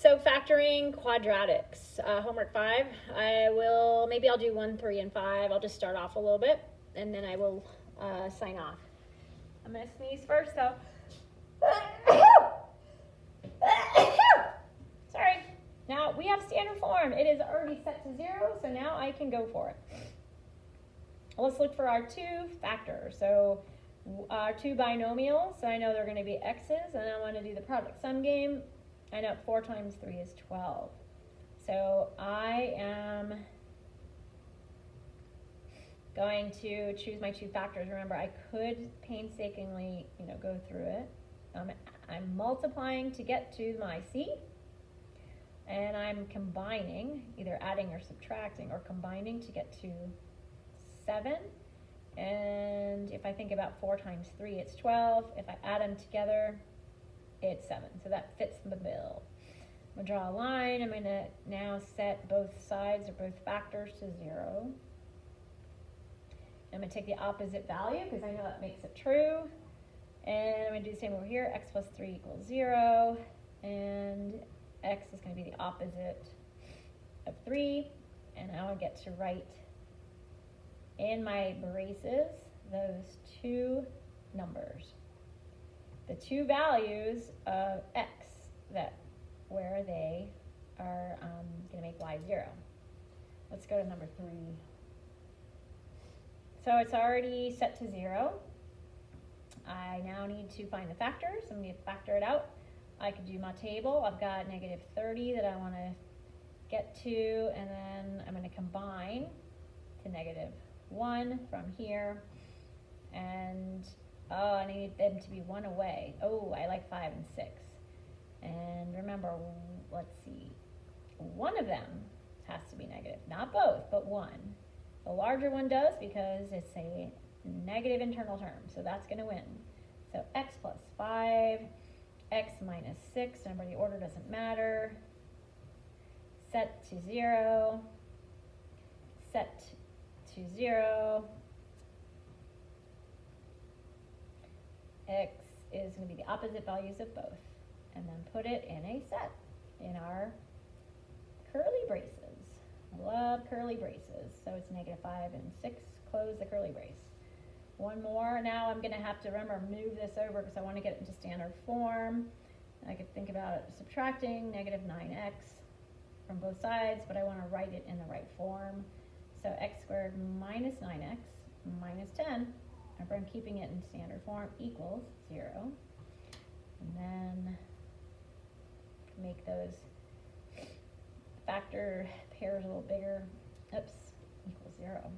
So factoring quadratics, homework 5. Maybe I'll do 1, 3, and 5. I'll just start off a little bit, and then I will sign off. I'm gonna sneeze first, though. Sorry. Now we have standard form. It is already set to 0, so now I can go for it. Let's look for our two factors. So our two binomials, so I know they're going to be x's, and I want to do the product sum game. I know 4 times 3 is 12. So I am going to choose my two factors. Remember, I could painstakingly, go through it. I'm multiplying to get to my c, and I'm combining, either adding or subtracting, or combining to get to 7. And if I think about 4 times 3, it's 12. If I add them together, it's 7. So that fits the bill. I'm going to draw a line. I'm going to now set both sides or both factors to 0. I'm going to take the opposite value because I know that makes it true. And I'm going to do the same over here. X plus 3 equals 0. And x is going to be the opposite of 3. And now I get to write in my braces those two numbers. The two values of x where they are going to make y 0. Let's go to number 3. So it's already set to 0. I now need to find the factors. I'm going to factor it out. I could do my table. I've got negative 30 that I want to get to, and then I'm going to combine to negative 1 from here, and I need them to be 1 away. Oh, I like 5 and 6. And remember, let's see, one of them has to be negative. Not both, but one. The larger one does because it's a negative internal term, so that's going to win. So x plus 5, x minus 6, remember the order doesn't matter, set to 0, set to 0, x is going to be the opposite values of both, and then put it in a set in our curly braces. I love curly braces. So it's negative 5 and 6, close the curly brace. One more. Now I'm going to have to move this over because I want to get it into standard form. I could think about it subtracting negative 9x from both sides, but I want to write it in the right form. So x squared minus 9x minus 10, remember I'm keeping it in standard form, equals 0. And then make those factor pairs a little bigger. Oops, equals 0.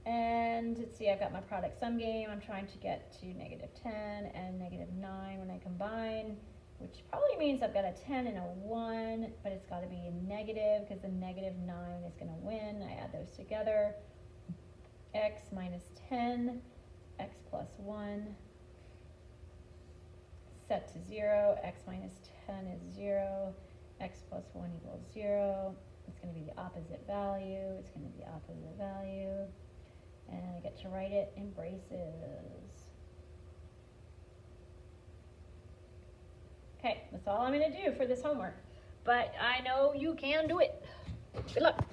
And let's see, I've got my product sum game. I'm trying to get to negative 10 and negative 9 when I combine, which probably means I've got a 10 and a 1, but it's got to be a negative because the negative 9 is going to win. I add those together. X minus 10, x plus 1, set to 0. X minus 10 is 0. X plus 1 equals 0. It's going to be the opposite value. It's going to be the opposite value. And I get to write it in braces. Okay, that's all I'm going to do for this homework. But I know you can do it. Good luck.